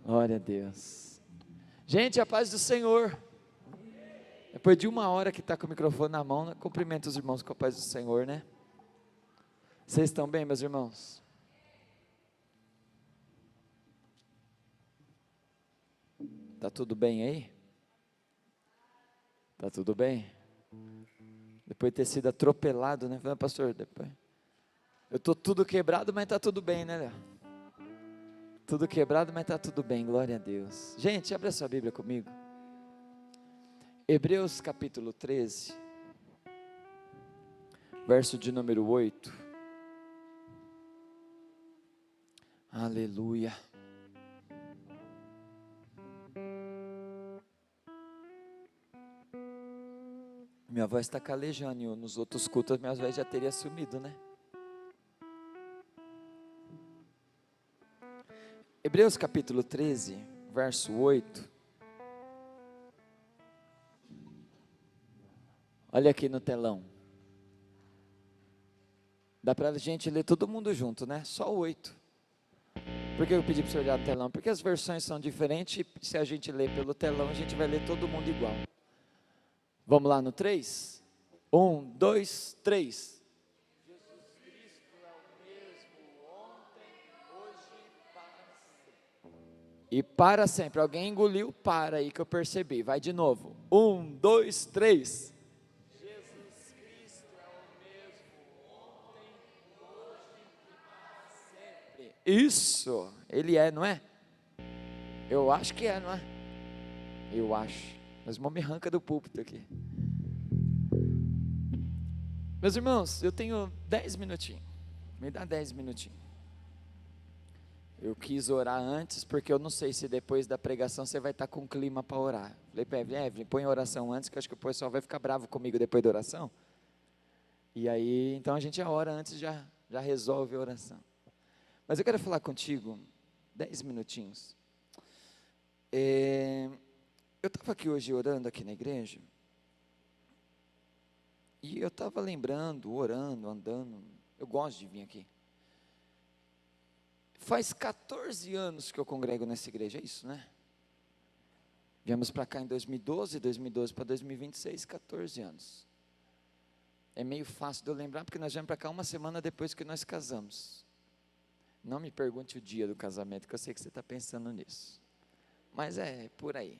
Glória a Deus. Gente, a paz do Senhor. Depois de uma hora que está com o microfone na mão, cumprimento os irmãos com a paz do Senhor, né? Vocês estão bem, meus irmãos? Tá tudo bem aí? Tá tudo bem? Depois de ter sido atropelado, né? Pastor, depois. Eu estou tudo quebrado, mas está tudo bem, né, Léo? Tudo quebrado, mas está tudo bem, glória a Deus. Gente, abre a sua Bíblia comigo. Hebreus capítulo 13, verso de número 8. Aleluia. Minha voz está calejando, e nos outros cultos minha voz já teria sumido, né? Hebreus capítulo 13, verso 8. Olha aqui no telão. Dá para a gente ler todo mundo junto, né? Só 8. Por que eu pedi para você olhar no telão? Porque as versões são diferentes e se a gente ler pelo telão, a gente vai ler todo mundo igual. Vamos lá no 3? 1, 2, 3. E para sempre. Alguém engoliu para aí que eu percebi. Vai de novo. 1, 2, 3. Jesus Cristo é o mesmo ontem, hoje e para sempre. Isso, Ele é, não é? Eu acho que é, não é? Eu acho. Mas irmão me arranca do púlpito aqui. Meus irmãos, eu tenho 10 minutinhos. Me dá 10 minutinhos. Eu quis orar antes, porque eu não sei se depois da pregação você vai estar com clima para orar. Falei para Evelyn, põe a oração antes, que eu acho que o pessoal vai ficar bravo comigo depois da oração. E aí, então a gente já ora antes, já resolve a oração. Mas eu quero falar contigo 10 minutinhos. Eu estava aqui hoje orando aqui na igreja, e eu estava lembrando, orando, andando, eu gosto de vir aqui. Faz 14 anos que eu congrego nessa igreja, é isso, né? Viemos para cá em 2012 para 2026, 14 anos. É meio fácil de eu lembrar, porque nós viemos para cá uma semana depois que nós casamos. Não me pergunte o dia do casamento, que eu sei que você está pensando nisso. Mas é por aí.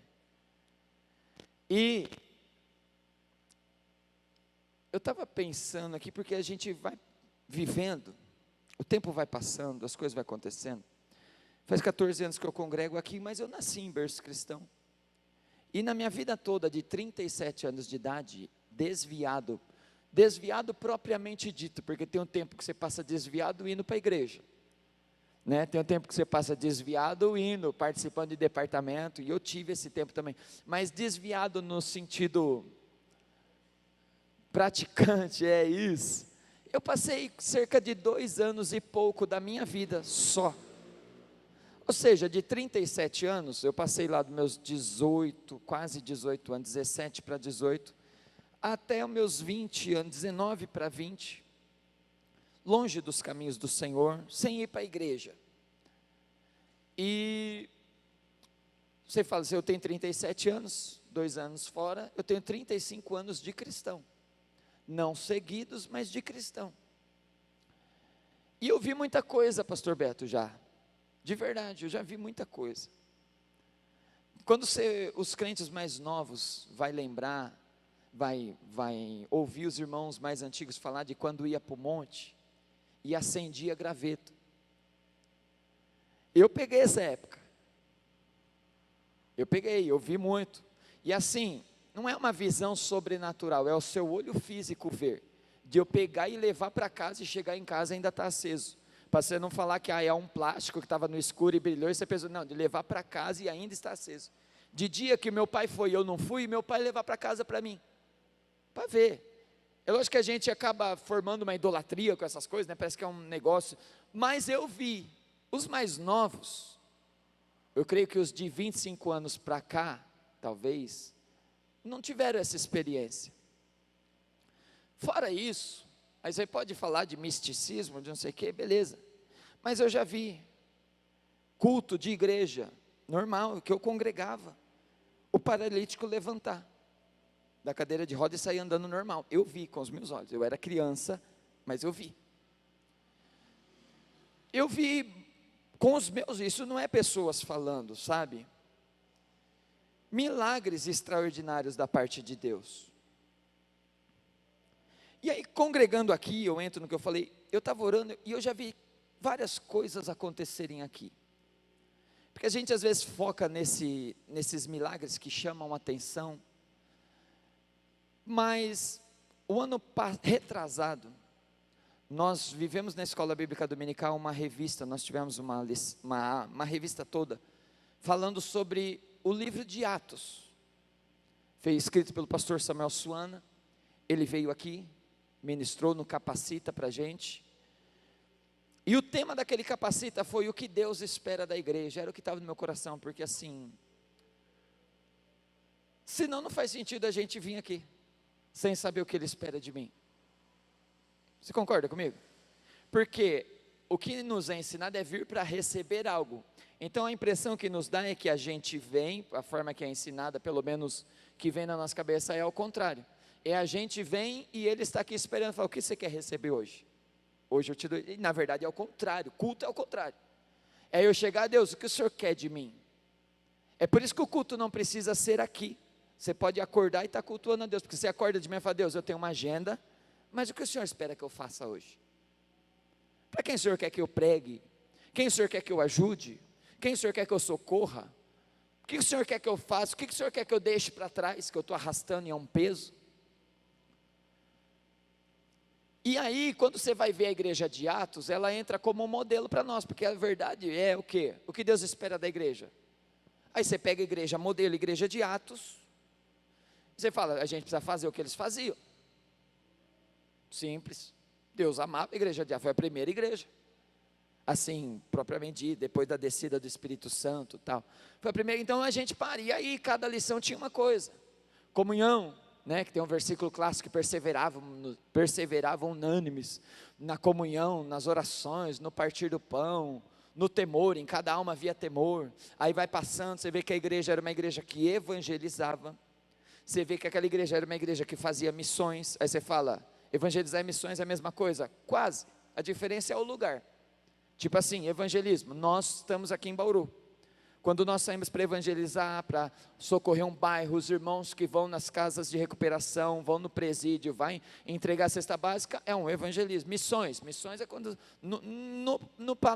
E eu estava pensando aqui, porque a gente vai vivendo, o tempo vai passando, as coisas vão acontecendo. Faz 14 anos que eu congrego aqui, mas eu nasci em berço cristão. E na minha vida toda, de 37 anos de idade, desviado propriamente dito, porque tem um tempo que você passa desviado indo para a igreja. Né? Tem um tempo que você passa desviado indo, participando de departamento, e eu tive esse tempo também. Mas desviado no sentido praticante, é isso. Eu passei cerca de 2 anos e pouco da minha vida só. Ou seja, de 37 anos, eu passei lá dos meus 18, quase 18 anos, 17 para 18, até os meus 20 anos, 19 para 20, longe dos caminhos do Senhor, sem ir para a igreja. E você fala assim, eu tenho 37 anos, 2 anos fora, eu tenho 35 anos de cristão. Não seguidos, mas de cristão. E eu vi muita coisa, pastor Beto, já. De verdade, eu já vi muita coisa. Quando os crentes mais novos vai lembrar, vai ouvir os irmãos mais antigos falar de quando ia para o monte e acendia graveto. Eu peguei essa época. Eu vi muito. E assim, não é uma visão sobrenatural, é o seu olho físico ver, de eu pegar e levar para casa e chegar em casa e ainda está aceso, para você não falar que é um plástico que estava no escuro e brilhou, e você pensou, não, de levar para casa e ainda está aceso. De dia que meu pai foi e eu não fui, meu pai levar para casa para mim, para ver. É lógico que a gente acaba formando uma idolatria com essas coisas, né? Parece que é um negócio, mas eu vi, os mais novos, eu creio que os de 25 anos para cá, talvez, não tiveram essa experiência. Fora isso, aí você pode falar de misticismo, de não sei o que, beleza, mas eu já vi culto de igreja, normal, que eu congregava. O paralítico levantar da cadeira de roda e sair andando normal. Eu vi com os meus olhos. Eu era criança, mas eu vi. Eu vi com os meus, isso não é pessoas falando, sabe? Milagres extraordinários da parte de Deus. E aí, congregando aqui, eu entro no que eu falei, eu estava orando e eu já vi várias coisas acontecerem aqui. Porque a gente às vezes foca nesses milagres que chamam a atenção, mas o ano retrasado, nós vivemos na Escola Bíblica Dominical uma revista, nós tivemos uma revista toda, falando sobre o livro de Atos, foi escrito pelo pastor Samuel Suana, ele veio aqui, ministrou no Capacita para a gente, e o tema daquele Capacita foi o que Deus espera da igreja, era o que estava no meu coração, porque assim, senão não faz sentido a gente vir aqui, sem saber o que Ele espera de mim. Você concorda comigo? Porque o que nos é ensinado é vir para receber algo, então a impressão que nos dá é que a gente vem, a forma que é ensinada, pelo menos que vem na nossa cabeça é ao contrário, é a gente vem e Ele está aqui esperando, fala, o que você quer receber hoje? Hoje eu te dou, e na verdade é o contrário, culto é o contrário, é eu chegar a Deus, o que o Senhor quer de mim? É por isso que o culto não precisa ser aqui, você pode acordar e estar cultuando a Deus, porque você acorda de manhã e fala, Deus, eu tenho uma agenda, mas o que o Senhor espera que eu faça hoje? Para quem o Senhor quer que eu pregue? Quem o Senhor quer que eu ajude? Quem o Senhor quer que eu socorra? O que o Senhor quer que eu faça? O que o Senhor quer que eu deixe para trás, que eu estou arrastando e é um peso? E aí, quando você vai ver a igreja de Atos, ela entra como um modelo para nós, porque a verdade é o quê? O que Deus espera da igreja? Aí você pega a igreja modelo, igreja de Atos, você fala, a gente precisa fazer o que eles faziam. Simples. Deus amava a igreja de Atos, foi a primeira igreja. Assim, propriamente dita, depois da descida do Espírito Santo e tal. Foi a primeira, então a gente para, e aí cada lição tinha uma coisa. Comunhão, né, que tem um versículo clássico que perseveravam unânimes na comunhão, nas orações, no partir do pão, no temor, em cada alma havia temor. Aí vai passando, você vê que a igreja era uma igreja que evangelizava, você vê que aquela igreja era uma igreja que fazia missões. Aí você fala, evangelizar e missões é a mesma coisa? Quase, a diferença é o lugar. Tipo assim, evangelismo, nós estamos aqui em Bauru, quando nós saímos para evangelizar, para socorrer um bairro, os irmãos que vão nas casas de recuperação, vão no presídio, vai entregar a cesta básica, é um evangelismo. Missões é quando,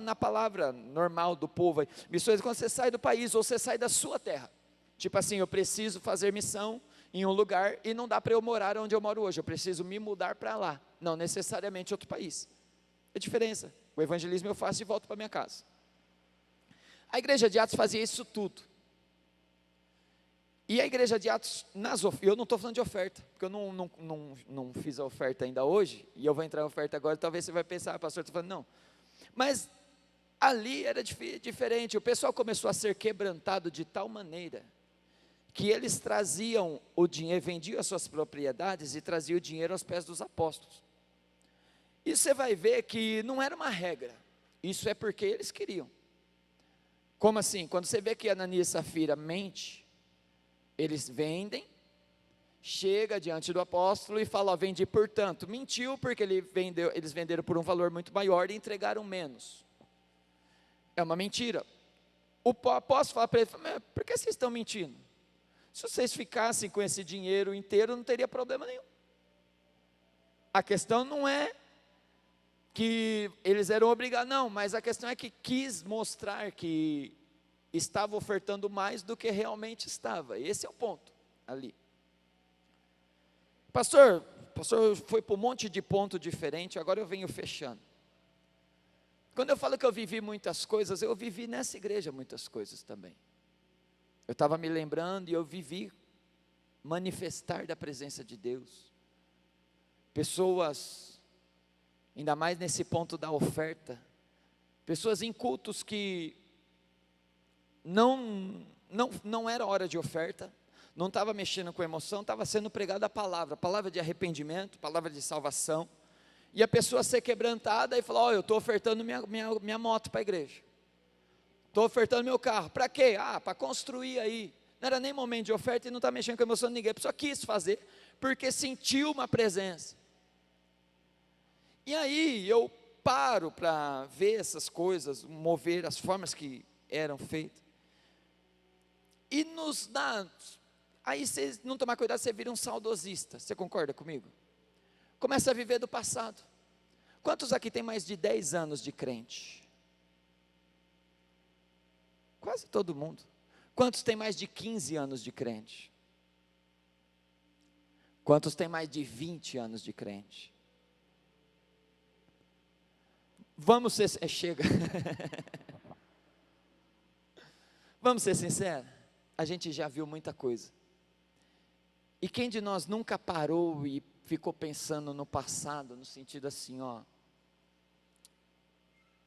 na palavra normal do povo, missões é quando você sai do país, ou você sai da sua terra, tipo assim, eu preciso fazer missão em um lugar, e não dá para eu morar onde eu moro hoje, eu preciso me mudar para lá, não necessariamente outro país, é a diferença. O evangelismo eu faço e volto para minha casa. A igreja de Atos fazia isso tudo. E a igreja de Atos, eu não estou falando de oferta, porque eu não fiz a oferta ainda hoje, e eu vou entrar em oferta agora, talvez você vai pensar, pastor, estou falando, não. Mas ali era diferente, o pessoal começou a ser quebrantado de tal maneira, que eles traziam o dinheiro, vendiam as suas propriedades e traziam o dinheiro aos pés dos apóstolos. E você vai ver que não era uma regra, isso é porque eles queriam. Como assim? Quando você vê que Ananias e Safira mente, eles vendem, chega diante do apóstolo e fala, ó, vendi por tanto. Mentiu porque eles venderam por um valor muito maior e entregaram menos. É uma mentira. O apóstolo fala para ele, por que vocês estão mentindo? Se vocês ficassem com esse dinheiro inteiro, não teria problema nenhum. A questão não é que eles eram obrigados, não, mas a questão é que quis mostrar que estava ofertando mais do que realmente estava, esse é o ponto ali. Pastor foi para um monte de ponto diferente, agora eu venho fechando. Quando eu falo que eu vivi muitas coisas, eu vivi nessa igreja muitas coisas também. Eu estava me lembrando e eu vivi manifestar da presença de Deus. Pessoas, ainda mais nesse ponto da oferta, pessoas em cultos que não era hora de oferta, não estava mexendo com emoção, estava sendo pregada a palavra de arrependimento, palavra de salvação, e a pessoa ser quebrantada e falar, eu estou ofertando minha moto para a igreja, Estou ofertando meu carro, para quê? Para construir aí. Não era nem momento de oferta e não está mexendo com a emoção de ninguém, a pessoa quis fazer, porque sentiu uma presença. E aí eu paro para ver essas coisas, mover as formas que eram feitas, e nos dá, aí você não tomar cuidado, você vira um saudosista, você concorda comigo? Começa a viver do passado. Quantos aqui tem mais de 10 anos de crente? Quase todo mundo. Quantos tem mais de 15 anos de crente? Quantos tem mais de 20 anos de crente? Vamos ser, chega. Vamos ser sinceros, a gente já viu muita coisa. E quem de nós nunca parou e ficou pensando no passado, no sentido assim,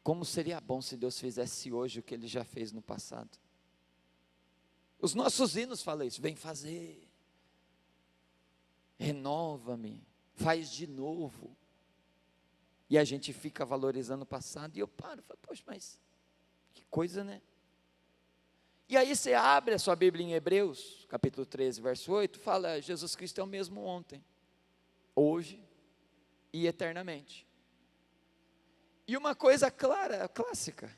como seria bom se Deus fizesse hoje o que Ele já fez no passado? Os nossos hinos falam isso, vem fazer, renova-me, faz de novo. E a gente fica valorizando o passado, e eu paro, falo, poxa, mas que coisa, né? E aí você abre a sua Bíblia em Hebreus, capítulo 13, verso 8, fala, Jesus Cristo é o mesmo ontem, hoje e eternamente. E uma coisa clara, clássica,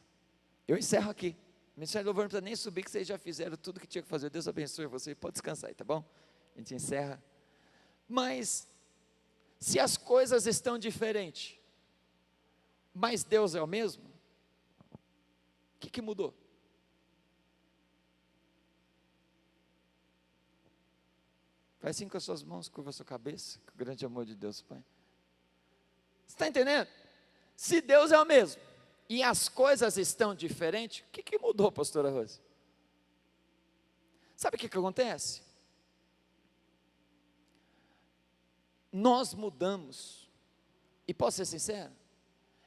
eu encerro aqui, o Ministério do Louvor não precisa nem subir, que vocês já fizeram tudo que tinha que fazer, Deus abençoe você, pode descansar aí, tá bom? A gente encerra, mas, se as coisas estão diferentes, mas Deus é o mesmo, o que mudou? Faz assim com as suas mãos, curva a sua cabeça, com o grande amor de Deus, Pai. Você está entendendo? Se Deus é o mesmo, e as coisas estão diferentes, o que mudou, pastora Rose? Sabe o que acontece? Nós mudamos, e posso ser sincero,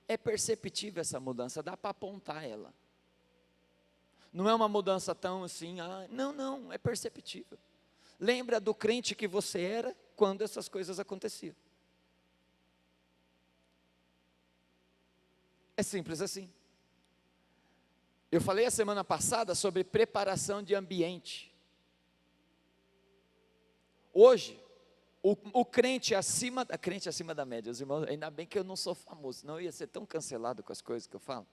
é perceptível essa mudança, dá para apontar ela. Não é uma mudança tão assim, não, é perceptível. Lembra do crente que você era quando essas coisas aconteciam. É simples assim. Eu falei a semana passada sobre preparação de ambiente. Hoje, o crente acima da média, os irmãos, ainda bem que eu não sou famoso, não ia ser tão cancelado com as coisas que eu falo.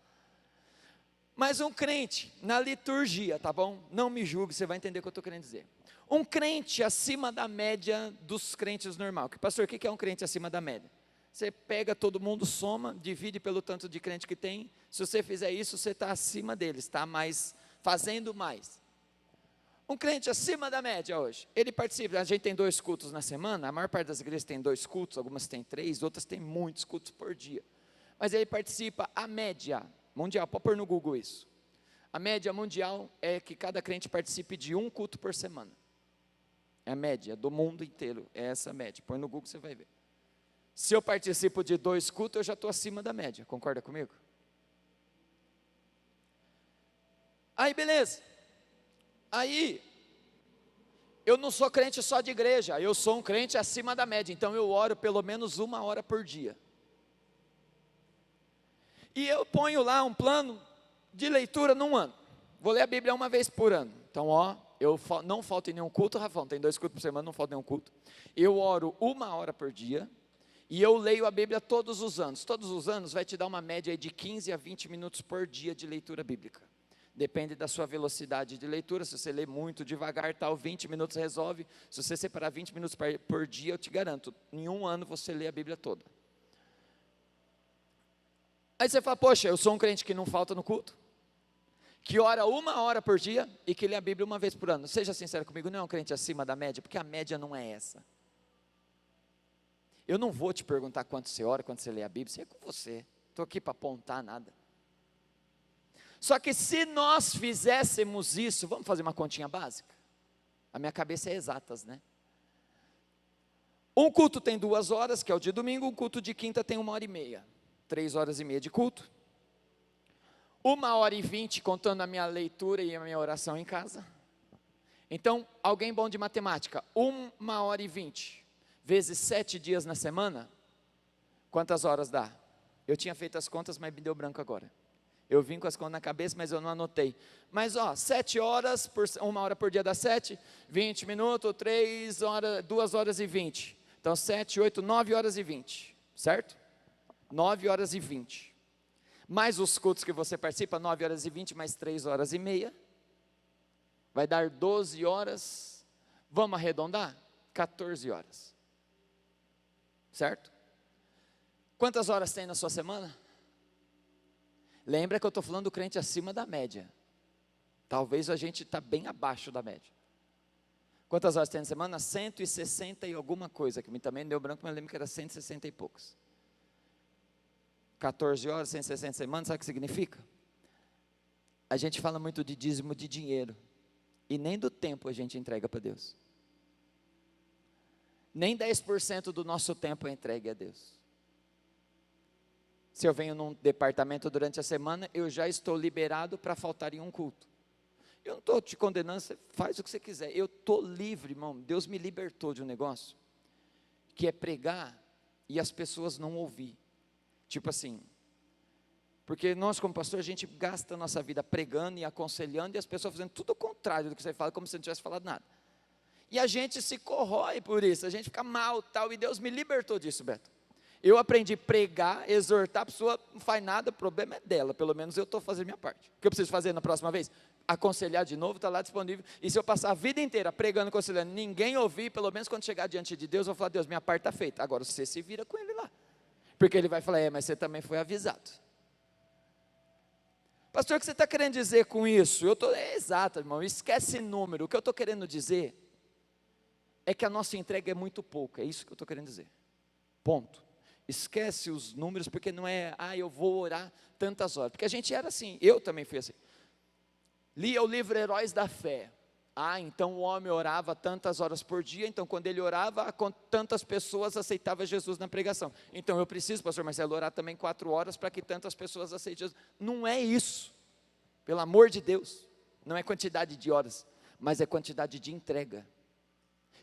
Mas um crente na liturgia, tá bom? Não me julgue, você vai entender o que eu estou querendo dizer. Um crente acima da média dos crentes normal. Pastor, o que é um crente acima da média? Você pega todo mundo, soma, divide pelo tanto de crente que tem. Se você fizer isso, você está acima deles, está mais, fazendo mais. Um crente acima da média hoje, ele participa, a gente tem 2 cultos na semana, a maior parte das igrejas tem 2 cultos, algumas tem 3, outras tem muitos cultos por dia. Mas ele participa, a média mundial, pode pôr no Google isso. A média mundial é que cada crente participe de 1 culto por semana. É a média do mundo inteiro, é essa a média. Põe no Google, você vai ver. Se eu participo de 2 cultos, eu já estou acima da média, concorda comigo? Aí beleza, aí, eu não sou crente só de igreja, eu sou um crente acima da média, então eu oro pelo menos 1 hora por dia. E eu ponho lá um plano de leitura num ano, vou ler a Bíblia uma vez por ano. Então eu não falto em nenhum culto, Rafael, tem 2 cultos por semana, não falta em nenhum culto. Eu oro 1 hora por dia, e eu leio a Bíblia todos os anos vai te dar uma média aí de 15 a 20 minutos por dia de leitura bíblica. Depende da sua velocidade de leitura, se você lê muito devagar, 20 minutos resolve. Se você separar 20 minutos por dia, eu te garanto, em 1 ano você lê a Bíblia toda. Aí você fala, poxa, eu sou um crente que não falta no culto, que ora 1 hora por dia e que lê a Bíblia 1 vez por ano. Seja sincero comigo, não é um crente acima da média, porque a média não é essa. Eu não vou te perguntar quanto você ora, quanto você lê a Bíblia, isso é com você, estou aqui para apontar nada. Só que se nós fizéssemos isso, vamos fazer uma continha básica? A minha cabeça é exatas, né? Um culto tem 2 horas, que é o de domingo, um culto de quinta tem 1h30, 3h30 de culto. 1h20 contando a minha leitura e a minha oração em casa. Então, alguém bom de matemática, 1h20 vezes 7 dias na semana, quantas horas dá? Eu tinha feito as contas, mas me deu branco agora. Eu vim com as contas na cabeça, mas eu não anotei. Mas 7 horas, 1 hora por dia dá 7, 20 minutos, 3 horas, 2 horas e 20. Então 7, 8, 9 horas e 20, certo? 9 horas e 20. Mais os cultos que você participa, 9 horas e 20, mais 3 horas e meia. Vai dar 12 horas, vamos arredondar? 14 horas. Certo? Quantas horas tem na sua semana? Lembra que eu estou falando do crente acima da média. Talvez a gente está bem abaixo da média. Quantas horas tem na semana? 160 e alguma coisa, que também deu branco, mas eu lembro que era 160 e poucos. 14 horas, 160 semanas, sabe o que significa? A gente fala muito de dízimo de dinheiro, e nem do tempo a gente entrega para Deus. Nem 10% do nosso tempo é entregue a Deus. Se eu venho num departamento durante a semana, eu já estou liberado para faltar em um culto. Eu não estou te condenando, você faz o que você quiser. Eu estou livre, irmão. Deus me libertou de um negócio, que é pregar e as pessoas não ouvir. Tipo assim, porque nós como pastor, a gente gasta a nossa vida pregando e aconselhando, e as pessoas fazendo tudo o contrário do que você fala, como se não tivesse falado nada. E a gente se corrói por isso, a gente fica mal, tal, e Deus me libertou disso, Beto. Eu aprendi a pregar, exortar, a pessoa não faz nada, o problema é dela, pelo menos eu estou fazendo a minha parte. O que eu preciso fazer na próxima vez? Aconselhar de novo, está lá disponível, e se eu passar a vida inteira pregando, aconselhando, ninguém ouvir, pelo menos quando chegar diante de Deus, eu vou falar, Deus, minha parte está feita, agora você se vira com ele lá, porque ele vai falar, mas você também foi avisado. Pastor, o que você está querendo dizer com isso? Exato, irmão, esquece número, o que eu estou querendo dizer, é que a nossa entrega é muito pouca, é isso que eu estou querendo dizer, ponto. Esquece os números, porque não é, eu vou orar tantas horas, porque a gente era assim, eu também fui assim, lia o livro Heróis da Fé, então o homem orava tantas horas por dia, então quando ele orava, tantas pessoas aceitavam Jesus na pregação, então eu preciso, pastor Marcelo, orar também 4 horas, para que tantas pessoas aceitem Jesus, não é isso, pelo amor de Deus, não é quantidade de horas, mas é quantidade de entrega,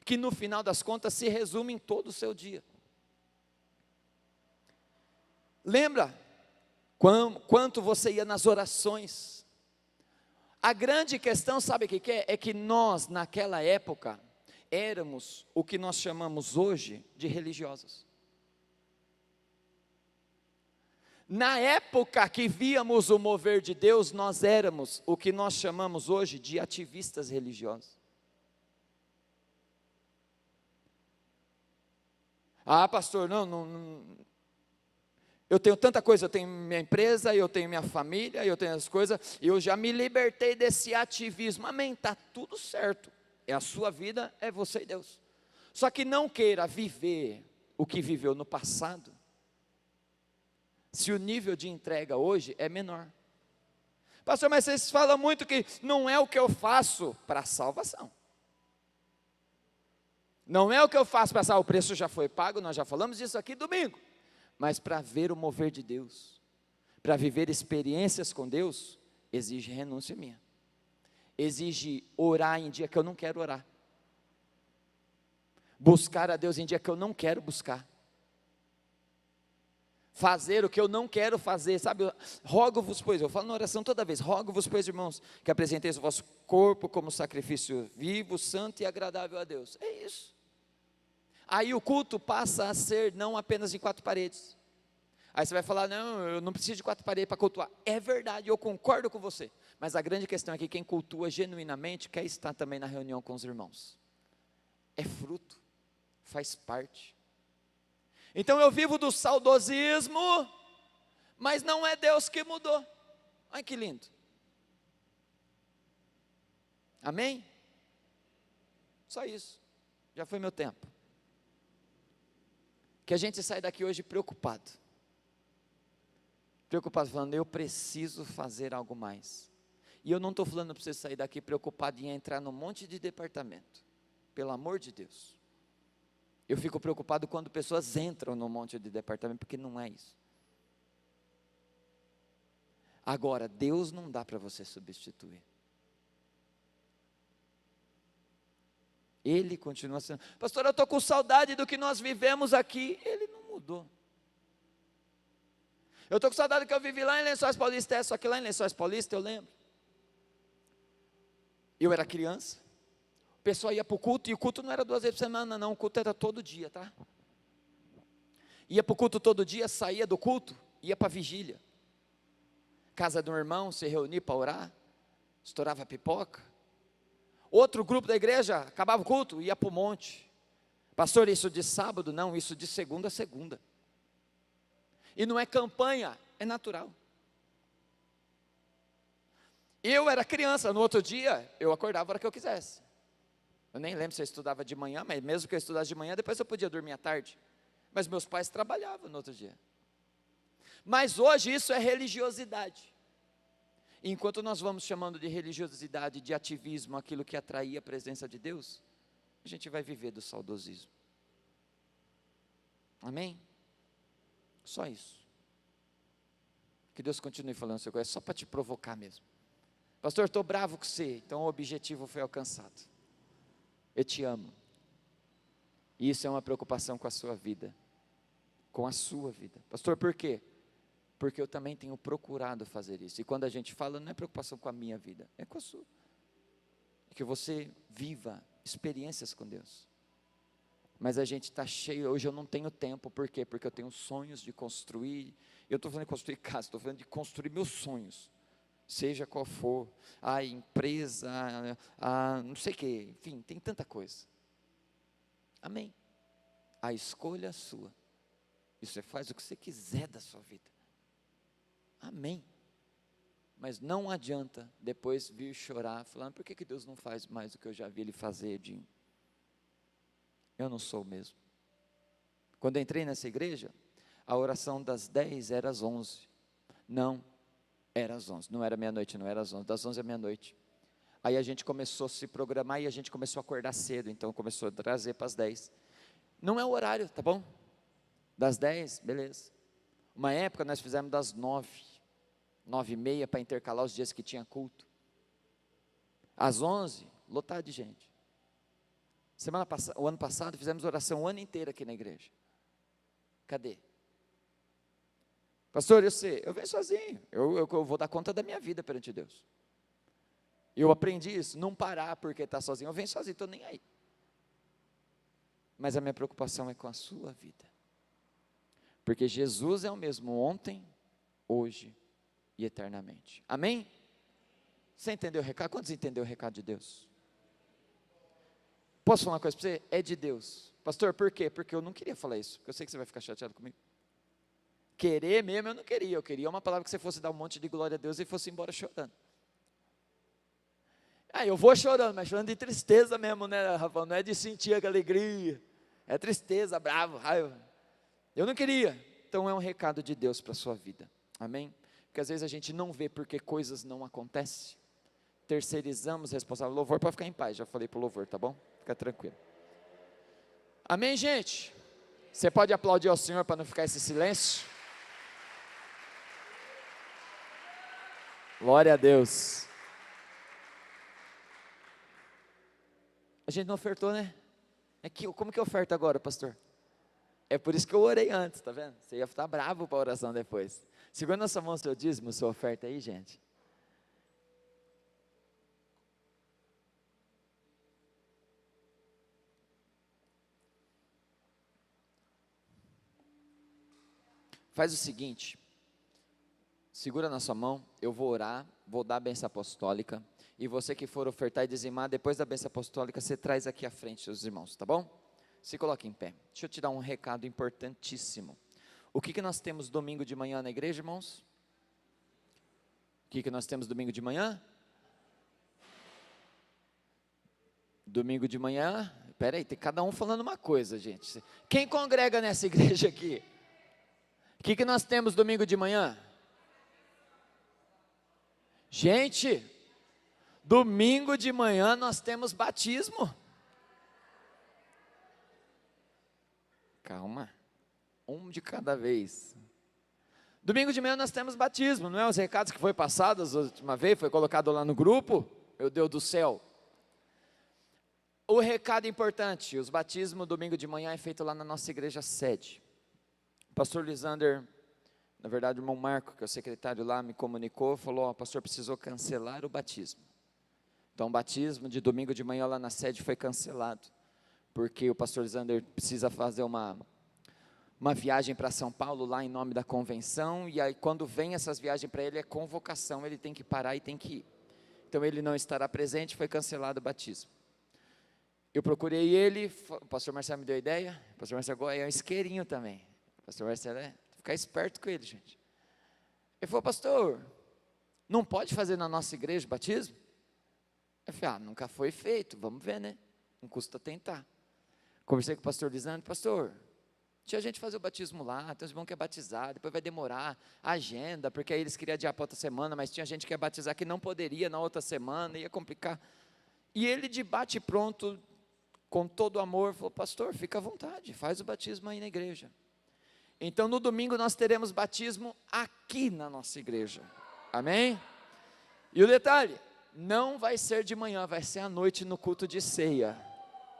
que no final das contas se resume em todo o seu dia. Lembra quanto você ia nas orações? A grande questão, sabe o que é? É que nós, naquela época, éramos o que nós chamamos hoje de religiosos. Na época que víamos o mover de Deus, nós éramos o que nós chamamos hoje de ativistas religiosos. Pastor, não, eu tenho tanta coisa, eu tenho minha empresa, eu tenho minha família, eu tenho as coisas, eu já me libertei desse ativismo, amém, está tudo certo, é a sua vida, é você e Deus, só que não queira viver o que viveu no passado, se o nível de entrega hoje é menor. Pastor, mas vocês falam muito que não é o que eu faço para a salvação, não é o que eu faço para salvar, o preço já foi pago, nós já falamos disso aqui domingo, mas para ver o mover de Deus, para viver experiências com Deus, exige renúncia minha, exige orar em dia que eu não quero orar, buscar a Deus em dia que eu não quero buscar, fazer o que eu não quero fazer, sabe, rogo-vos pois, eu falo na oração toda vez, rogo-vos pois irmãos, que apresenteis o vosso corpo como sacrifício vivo, santo e agradável a Deus, é isso. Aí o culto passa a ser não apenas em 4 paredes, aí você vai falar, não, eu não preciso de 4 paredes para cultuar, é verdade, eu concordo com você, mas a grande questão é que quem cultua genuinamente, quer estar também na reunião com os irmãos, é fruto, faz parte. Então eu vivo do saudosismo, mas não é Deus que mudou, olha que lindo, amém? Só isso, já foi meu tempo. Que a gente sai daqui hoje preocupado, falando, eu preciso fazer algo mais, e eu não estou falando para você sair daqui preocupado em entrar num monte de departamento, pelo amor de Deus, eu fico preocupado quando pessoas entram num monte de departamento, porque não é isso. Agora, Deus não dá para você substituir, Ele continua sendo, pastor, eu estou com saudade do que nós vivemos aqui, Ele não mudou, Eu estou com saudade que eu vivi lá em Lençóis Paulista, só que lá em Lençóis Paulista eu lembro. Eu era criança, o pessoal ia para o culto, e o culto não era 2 vezes por semana não, o culto era todo dia, tá? Ia para o culto todo dia, saía do culto, ia para a vigília. Casa de um irmão, se reunia para orar, estourava pipoca. Outro grupo da igreja, acabava o culto, ia para o monte. Pastor, isso de sábado? Não, isso de segunda a segunda. E não é campanha, é natural. Eu era criança, no outro dia, eu acordava a hora que eu quisesse. Eu nem lembro se eu estudava de manhã, mas mesmo que eu estudasse de manhã, depois eu podia dormir à tarde. Mas meus pais trabalhavam no outro dia. Mas hoje isso é religiosidade. Enquanto nós vamos chamando de religiosidade, de ativismo, aquilo que atraía a presença de Deus, a gente vai viver do saudosismo. Amém? Só isso. Que Deus continue falando seu coração, é só para te provocar mesmo. Pastor, estou bravo com você, então o objetivo foi alcançado. Eu te amo. E isso é uma preocupação com a sua vida. Com a sua vida. Pastor, por quê? Porque eu também tenho procurado fazer isso. E quando a gente fala, não é preocupação com a minha vida, é com a sua. Que você viva experiências com Deus. Mas a gente está cheio, hoje eu não tenho tempo, por quê? Porque eu tenho sonhos de construir, eu estou falando de construir casa, estou falando de construir meus sonhos, seja qual for, a empresa, não sei o que, enfim, tem tanta coisa. Amém? A escolha é sua, e você faz o que você quiser da sua vida. Amém? Mas não adianta depois vir chorar, falando, por que Deus não faz mais do que eu já vi Ele fazer, Edinho? Eu não sou o mesmo. Quando eu entrei nessa igreja, a oração das 10 era às 11. Não, era às 11. Não era meia-noite, não era às 11. Das 11 à meia-noite. Aí a gente começou a se programar e a gente começou a acordar cedo. Então começou a trazer para as 10. Não é o horário, tá bom? Das 10, beleza. Uma época nós fizemos das 9. 9h30 para intercalar os dias que tinha culto. Às 11, lotado de gente. O ano passado fizemos oração o ano inteiro aqui na igreja. Cadê? Pastor, eu venho sozinho, eu vou dar conta da minha vida perante Deus. Eu aprendi isso, não parar porque está sozinho, eu venho sozinho, estou nem aí. Mas a minha preocupação é com a sua vida. Porque Jesus é o mesmo ontem, hoje e eternamente. Amém? Você entendeu o recado? Quantos entenderam o recado de Deus? Posso falar uma coisa para você? É de Deus. Pastor, por quê? Porque eu não queria falar isso, porque eu sei que você vai ficar chateado comigo. Querer mesmo eu não queria, eu queria uma palavra que você fosse dar um monte de glória a Deus e fosse embora chorando. Eu vou chorando, mas chorando de tristeza mesmo, né, Rafael? Não é de sentir aquela alegria, é tristeza, bravo, raiva. Eu não queria, então é um recado de Deus para a sua vida, amém? Porque às vezes a gente não vê porque coisas não acontecem, terceirizamos a responsabilidade. Louvor pode ficar em paz, já falei para o louvor, tá bom? Fica tranquilo. Amém, gente? Você pode aplaudir ao Senhor para não ficar esse silêncio? Glória a Deus. A gente não ofertou, né? Como que oferta agora, pastor? É por isso que eu orei antes, tá vendo? Você ia ficar bravo para a oração depois. Segura na sua mão o seu dízimo, sua oferta aí, gente. Faz o seguinte, segura na sua mão, eu vou orar, vou dar a bênção apostólica, e você que for ofertar e dizimar, depois da bênção apostólica, você traz aqui à frente seus irmãos, tá bom? Se coloque em pé. Deixa eu te dar um recado importantíssimo. O que nós temos domingo de manhã na igreja, irmãos? O que nós temos domingo de manhã? Domingo de manhã, peraí, tem cada um falando uma coisa, gente. Quem congrega nessa igreja aqui? O que nós temos domingo de manhã? Gente, domingo de manhã nós temos batismo. Calma, um de cada vez. Domingo de manhã nós temos batismo, não é? Os recados que foi passados a última vez, foi colocado lá no grupo, meu Deus do céu. O recado importante, os batismos domingo de manhã é feito lá na nossa igreja sede. Pastor Lisander, Na verdade, o irmão Marco, que é o secretário lá, me comunicou, falou, o pastor precisou cancelar o batismo. Então, o batismo de domingo de manhã lá na sede foi cancelado, porque o pastor Zander precisa fazer uma viagem para São Paulo, lá em nome da convenção, e aí quando vem essas viagens para ele, é convocação, ele tem que parar e tem que ir. Então, ele não estará presente, foi cancelado o batismo. Eu procurei ele, o pastor Marcelo me deu a ideia, o pastor Marcelo é um isqueirinho também, o pastor Marcelo ficar esperto com ele, gente. Ele falou, pastor, não pode fazer na nossa igreja o batismo? Eu falei, nunca foi feito, vamos ver, né? Não custa tentar. Conversei com o pastor Lisandro, pastor, tinha gente fazer o batismo lá, tem uns irmãos que é batizar, depois vai demorar a agenda, porque aí eles queriam adiar para outra semana, mas tinha gente que ia batizar que não poderia na outra semana, ia complicar. E ele de bate pronto, com todo amor, falou, pastor, fica à vontade, faz o batismo aí na igreja. Então, no domingo nós teremos batismo aqui na nossa igreja, amém? E o detalhe, não vai ser de manhã, vai ser à noite no culto de ceia.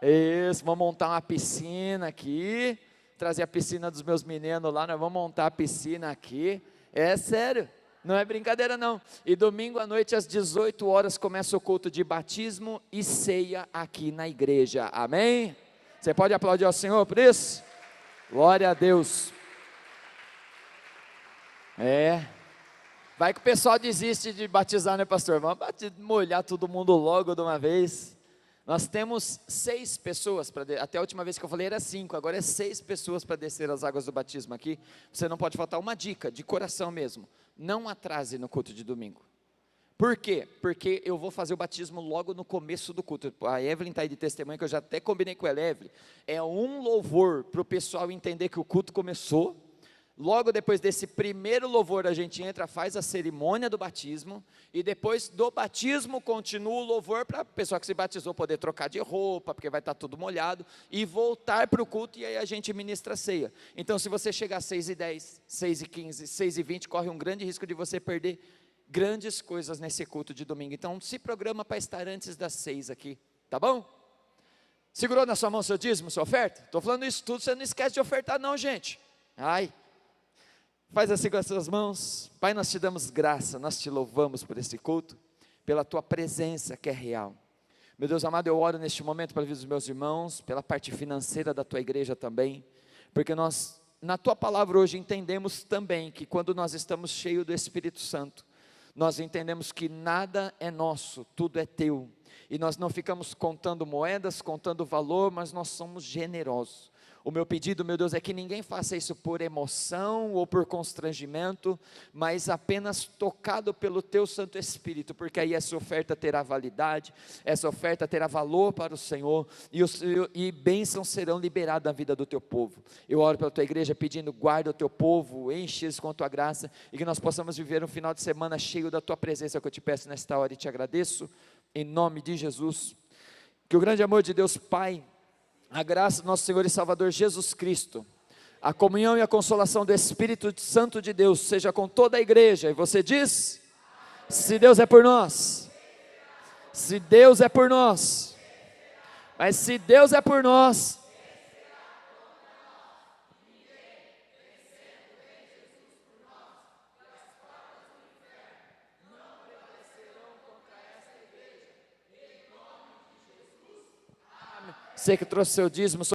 Isso, vamos montar uma piscina aqui, trazer a piscina dos meus meninos lá, nós vamos montar a piscina aqui, é sério, não é brincadeira não. E domingo à noite às 18 horas começa o culto de batismo e ceia aqui na igreja, amém? Você pode aplaudir ao Senhor por isso? Glória a Deus. Vai que o pessoal desiste de batizar, né, pastor? Vamos molhar todo mundo logo de uma vez. Nós temos 6 pessoas, até a última vez que eu falei era 5, agora é 6 pessoas para descer as águas do batismo aqui. Você não pode faltar, uma dica, de coração mesmo, não atrase no culto de domingo. Por quê? Porque eu vou fazer o batismo logo no começo do culto. A Evelyn está aí de testemunho, que eu já até combinei com ela, Evelyn. É um louvor para o pessoal entender que o culto começou. Logo depois desse primeiro louvor, a gente entra, faz a cerimônia do batismo, e depois do batismo continua o louvor para a pessoa que se batizou poder trocar de roupa, porque vai estar tudo molhado, e voltar para o culto, e aí a gente ministra a ceia. Então, se você chegar às 6h10, 6h15, 6h20, corre um grande risco de você perder grandes coisas nesse culto de domingo. Então, se programa para estar antes das 6 aqui, tá bom? Segurou na sua mão seu dízimo, sua oferta? Estou falando isso tudo, você não esquece de ofertar não, gente. Faz assim com as suas mãos. Pai, nós te damos graça, nós te louvamos por esse culto, pela tua presença que é real. Meu Deus amado, eu oro neste momento para a vida dos meus irmãos, pela parte financeira da tua igreja também, porque nós, na tua palavra hoje, entendemos também que quando nós estamos cheios do Espírito Santo, nós entendemos que nada é nosso, tudo é teu, e nós não ficamos contando moedas, contando valor, mas nós somos generosos. O meu pedido, meu Deus, é que ninguém faça isso por emoção ou por constrangimento, mas apenas tocado pelo teu Santo Espírito, porque aí essa oferta terá validade, essa oferta terá valor para o Senhor, e bênçãos serão liberadas na vida do teu povo. Eu oro pela tua igreja pedindo, guarda o teu povo, enche-os com a tua graça, e que nós possamos viver um final de semana cheio da tua presença, que eu te peço nesta hora e te agradeço, em nome de Jesus. Que o grande amor de Deus Pai, a graça do nosso Senhor e Salvador Jesus Cristo, a comunhão e a consolação do Espírito Santo de Deus, seja com toda a igreja. E você diz, se Deus é por nós, se Deus é por nós, mas se Deus é por nós, você que trouxe seu dízimo,